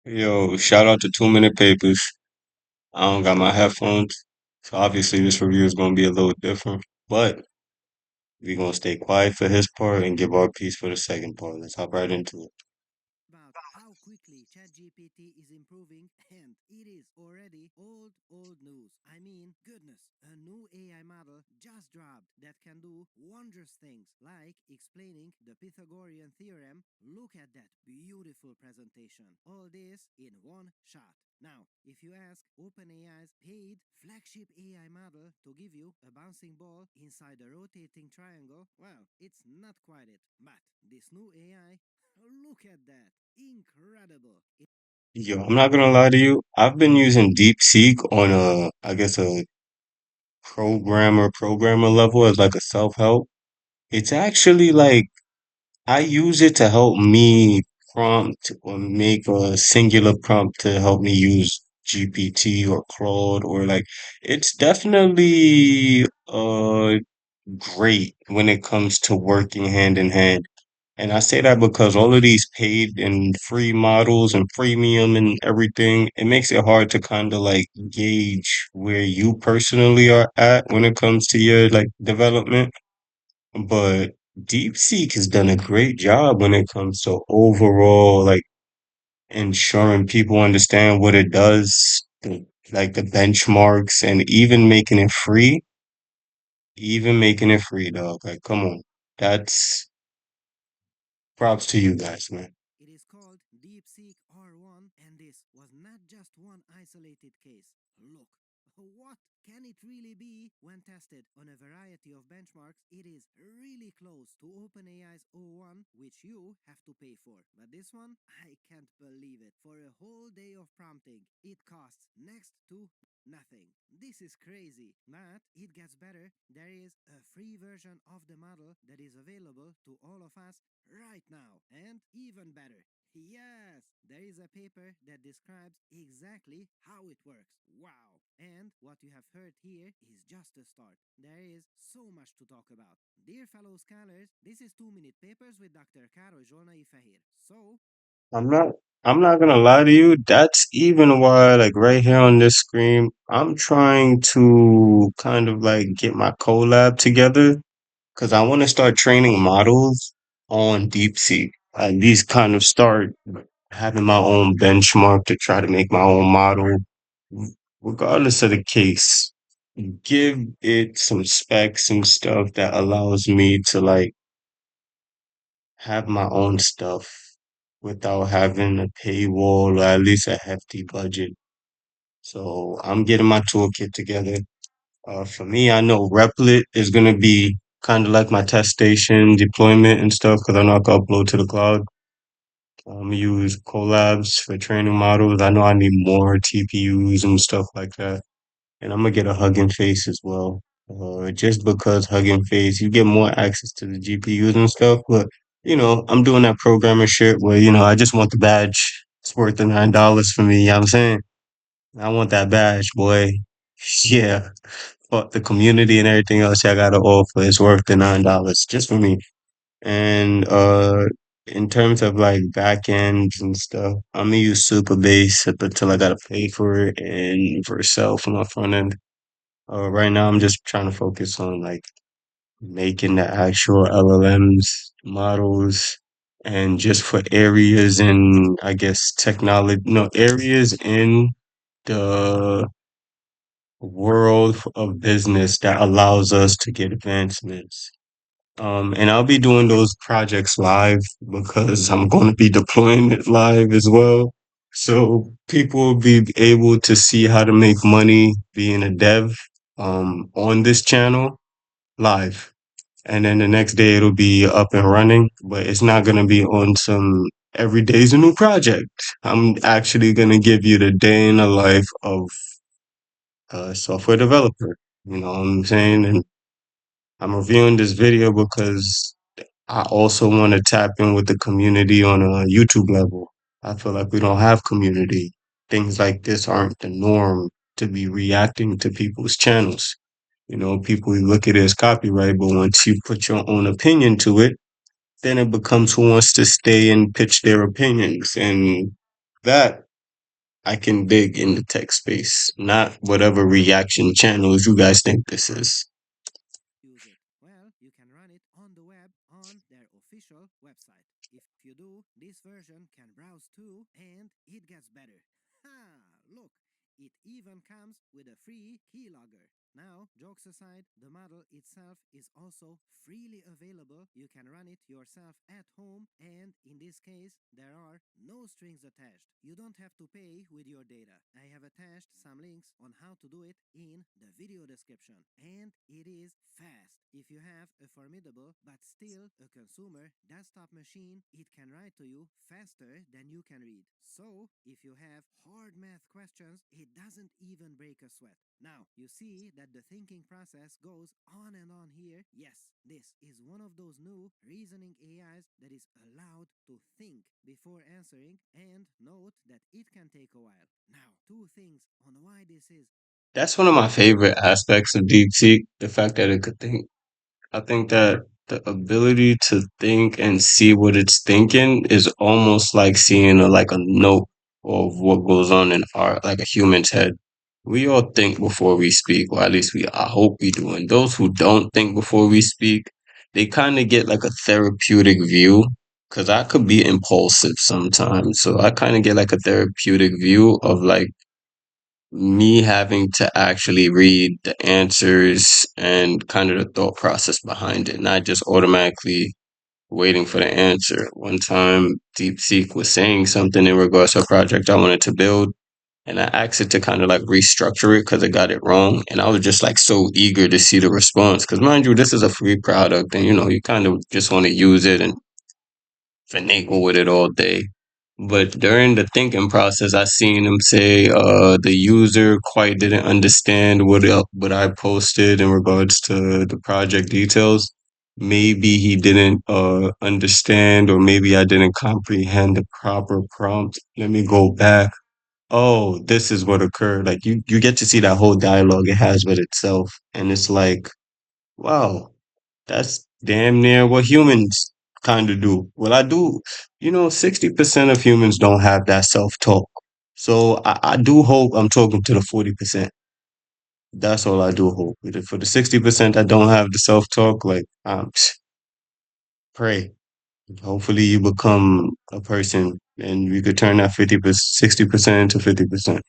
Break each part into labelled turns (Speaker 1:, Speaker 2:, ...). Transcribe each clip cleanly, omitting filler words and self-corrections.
Speaker 1: Yo, shout out to 2 Minute Papers. I don't got my headphones, so obviously this review is gonna be a little different. But we're gonna stay quiet for his part and give our piece for the second part. Let's hop right into it.
Speaker 2: About how quickly ChatGPT is improving, and it is already old news. I mean, goodness, a new AI model just dropped that can do wondrous things like explaining the Pythagorean theorem. Look at that beautiful presentation. All this in one shot. Now, if you ask OpenAI's paid flagship AI model to give you a bouncing ball inside a rotating triangle, well, it's not quite it. But this new AI, look at that. Incredible.
Speaker 1: Yo, I'm not gonna lie to you. I've been using DeepSeek on I guess a programmer level as like a self-help. It's actually like I use it to help me prompt or make a singular prompt to help me use GPT or Claude or like it's definitely great when it comes to working hand in hand. And I say that because all of these paid and free models and premium and everything, it makes it hard to kind of like gauge where you personally are at when it comes to your like development. But DeepSeek has done a great job when it comes to overall like ensuring people understand what it does, like the benchmarks, and even making it free, dog. Like, come on, that's props to you guys, man.
Speaker 2: It is called DeepSeek R1, and this was not just one isolated case. Look, what can it really be when tested on a variety of benchmarks? It is really close to OpenAI's O1, which you have to pay for. But this one, I can't believe it. For a whole day of prompting, it costs next to nothing. This is crazy. But it gets better. There is a free version of the model that is available to all of us right now. And even better, yes, there is a paper that describes exactly how it works. Wow. And what you have heard here is just a start. There is so much to talk about. Dear fellow scholars, this is 2 Minute Papers with Dr. Karo Zsolnai Fehér. So,
Speaker 1: I'm not I'm not gonna lie to you. That's even why, like right here on this screen, I'm trying to kind of like get my collab together because I want to start training models on DeepSeek. At least kind of start having my own benchmark to try to make my own model, regardless of the case. Give it some specs and stuff that allows me to like have my own stuff without having a paywall or at least a hefty budget. So I'm getting my toolkit together. For me, I know Replit is going to be kind of like my test station deployment and stuff because I know I can upload to the cloud. Use collabs for training models. I know I need more TPUs and stuff like that. And I'm gonna get a Hugging Face as well. Just because Hugging Face, you get more access to the GPUs and stuff. But I'm doing that programmer shit where I just want the badge. It's worth the $9 for me. You know what I'm saying? I want that badge, boy. Yeah. Fuck the community and everything else I gotta offer. It's worth the $9 just for me. And in terms of like back ends and stuff, I'm gonna use Super Base up until I gotta pay for it and Vercel for my front end. Right now, I'm just trying to focus on like making the actual LLMs models and just for areas in, I guess, technology, no, areas in the world of business that allows us to get advancements. And I'll be doing those projects live because I'm going to be deploying it live as well. So people will be able to see how to make money being a dev on this channel live. And then the next day it'll be up and running, but it's not going to be on some every day's a new project. I'm actually going to give you the day in the life of a software developer. You know what I'm saying? And I'm reviewing this video because I also want to tap in with the community on a YouTube level. I feel like we don't have community. Things like this aren't the norm to be reacting to people's channels. People look at it as copyright, but once you put your own opinion to it, then it becomes who wants to stay and pitch their opinions. And that I can dig in the text space, not whatever reaction channels you guys think this is.
Speaker 2: use it? Well, you can run it on the web on their official website. If you do, this version can browse too, and it gets better. Ha! Look, it even comes with a free keylogger. Now, jokes aside, the model itself is also freely available. You can run it yourself at home, and in this case, there are no strings attached. You don't have to pay with your data. I have attached some links on how to do it in the video description, and it is fast. If you have a formidable but still a consumer desktop machine, it can write to you faster than you can read. So, if you have hard math questions, it doesn't even break a sweat. Now, you see that the thinking process goes on and on here. Yes, this is one of those new reasoning AIs that is allowed to think before answering, and note that it can take a while. Now, two things on why this is.
Speaker 1: That's one of my favorite aspects of DeepSeek, the fact that it could think. I think that the ability to think and see what it's thinking is almost like seeing like a note of what goes on in our like a human's head. We all think before we speak, or at least I hope we do. And those who don't think before we speak, they kind of get like a therapeutic view. Cause I could be impulsive sometimes. So I kind of get like a therapeutic view of like me having to actually read the answers and kind of the thought process behind it, not just automatically waiting for the answer. One time, DeepSeek was saying something in regards to a project I wanted to build, and I asked it to kind of like restructure it because I got it wrong. And I was just like so eager to see the response. Because mind you, this is a free product, and you kind of just want to use it and finagle with it all day. But during the thinking process, I seen him say the user quite didn't understand what I posted in regards to the project details. Maybe he didn't understand, or maybe I didn't comprehend the proper prompt. Let me go back. Oh, this is what occurred. Like you get to see that whole dialogue it has with itself, and it's like, wow, that's damn near what humans kind of do. Well, I do, 60% of humans don't have that self-talk. So I do hope I'm talking to the 40%. That's all I do hope. For the 60% that don't have the self-talk, like, pray. Hopefully you become a person and we could turn that 50%, 60% to 50%.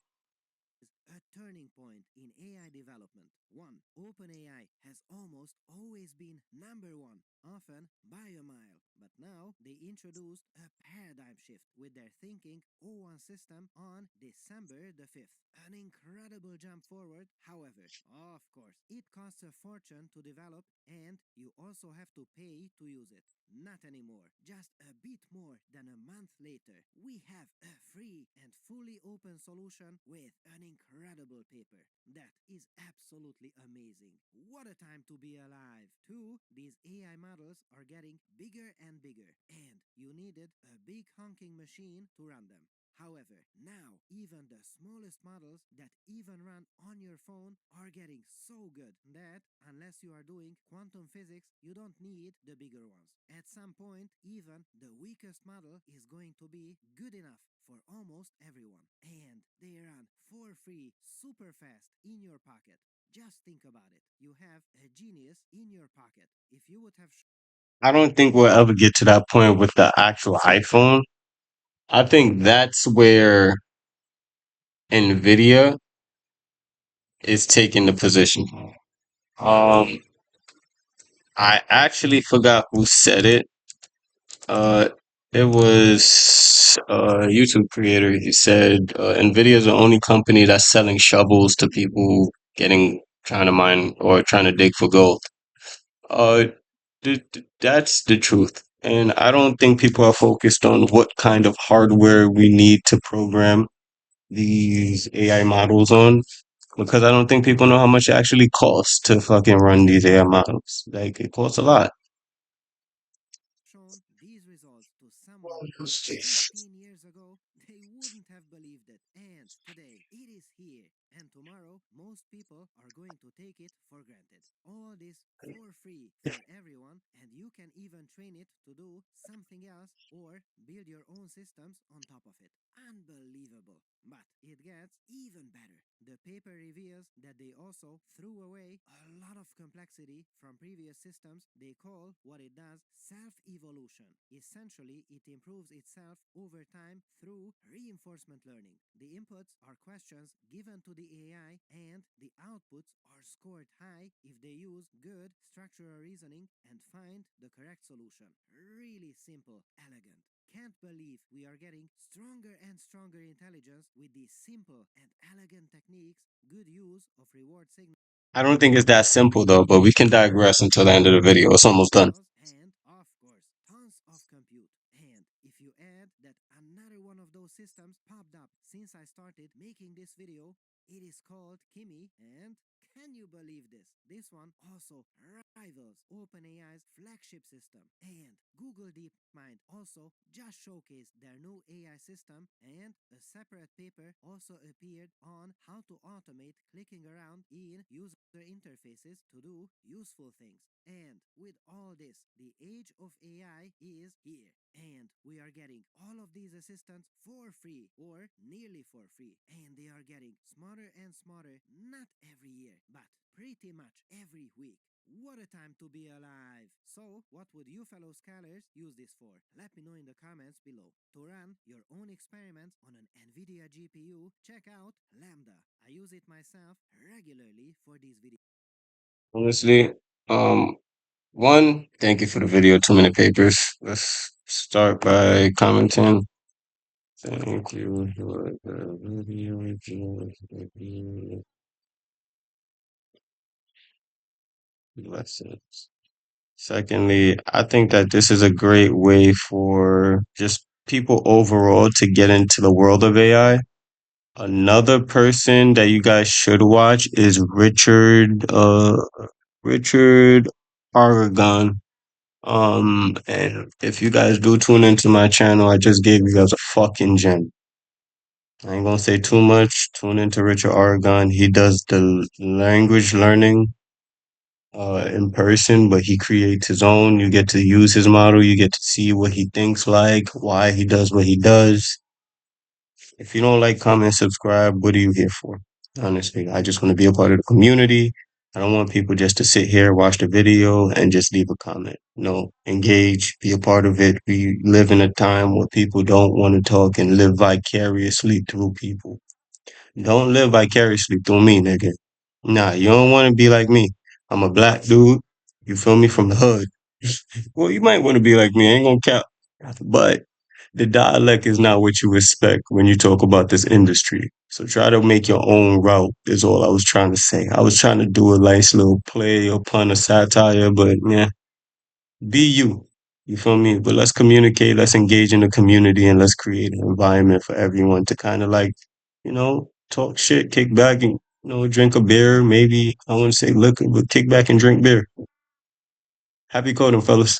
Speaker 2: A turning point in AI development. 1. OpenAI has almost always been number one, often by a mile. But now they introduced a paradigm shift with their thinking O1 system on December the 5th. An incredible jump forward. However, of course, it costs a fortune to develop, and you also have to pay to use it. Not anymore. Just a bit more than a month later, we have a free and fully open solution with an incredible paper. That is absolutely amazing. What a time to be alive. 2. These AI models are getting bigger and bigger, and you needed a big honking machine to run them. However, now even the smallest models that even run on your phone are getting so good that unless you are doing quantum physics, you don't need the bigger ones. At some point, even the weakest model is going to be good enough for almost everyone. And they run for free, super fast in your pocket. Just think about it. You have a genius in your pocket. If you would have
Speaker 1: I don't think we'll ever get to that point with the actual iPhone. I think that's where Nvidia is taking the position. Um, I actually forgot who said it. Uh, it was a YouTube creator. He said Nvidia is the only company that's selling shovels to people getting trying to mine or trying to dig for gold. Uh, that's the truth. And I don't think people are focused on what kind of hardware we need to program these AI models on because I don't think people know how much it actually costs to fucking run these AI models. Like it costs a lot.
Speaker 2: shown these results to someone who 15 years ago they wouldn't have believed it. And today it is here. And tomorrow most people are going to take it for granted. All this for free for everyone, and you can even train it to do something else or build your own systems on top of it. Unbelievable. But it gets even better. The paper reveals that they also threw away a lot of complexity from previous systems. They call what it does self-evolution. Essentially, it improves itself over time through reinforcement learning. The inputs are questions given to the AI, and the outputs are scored high if they use good structural reasoning and find the correct solution. Really simple, elegant. Can't believe we are getting stronger and stronger intelligence with these simple and elegant techniques. Good use of reward signals.
Speaker 1: I don't think it's that simple though, but we can digress until the end of the video. It's almost done.
Speaker 2: And, of course, tons of compute. And if you add that another one of those systems popped up since I started making this video, it is called Kimi, and can you believe this? This one also rivals OpenAI's flagship system. And Google DeepMind also just showcased their new AI system, and a separate paper also appeared on how to automate clicking around in user interfaces to do useful things. And with all this, the age of AI is here. And we are getting all of these assistants for free or nearly for free. And they are getting smarter and smarter, not every year, but pretty much every week. What a time to be alive! So, what would you fellow scholars use this for? Let me know in the comments below. To run your own experiments on an NVIDIA GPU, check out Lambda. I use it myself regularly for these videos.
Speaker 1: Honestly, um, one, thank you for the video, 2 minute papers. Let's start by commenting. Thank you for the video. Lessons. Secondly, I think that this is a great way for just people overall to get into the world of AI. Another person that you guys should watch is Richard Aragon. And if you guys do tune into my channel, I just gave you guys a fucking gem. I ain't gonna say too much. Tune into Richard Aragon. He does the language learning in person, but he creates his own. You get to use his model. You get to see what he thinks like, why he does what he does. If you don't like, comment, subscribe, what are you here for? Honestly, I just want to be a part of the community. I don't want people just to sit here, watch the video, and just leave a comment. No, engage, be a part of it. We live in a time where people don't want to talk and live vicariously through people. Don't live vicariously through me, nigga. Nah, you don't want to be like me. I'm a black dude. You feel me, from the hood. Well, you might want to be like me. I ain't gonna cap. But the dialect is not what you expect when you talk about this industry. So try to make your own route is all I was trying to say. I was trying to do a nice little play upon a satire, but yeah, be you. You feel me? But let's communicate, let's engage in the community, and let's create an environment for everyone to kind of like, talk shit, kick back and, drink a beer. Maybe I wouldn't say liquor, but kick back and drink beer. Happy coding, fellas.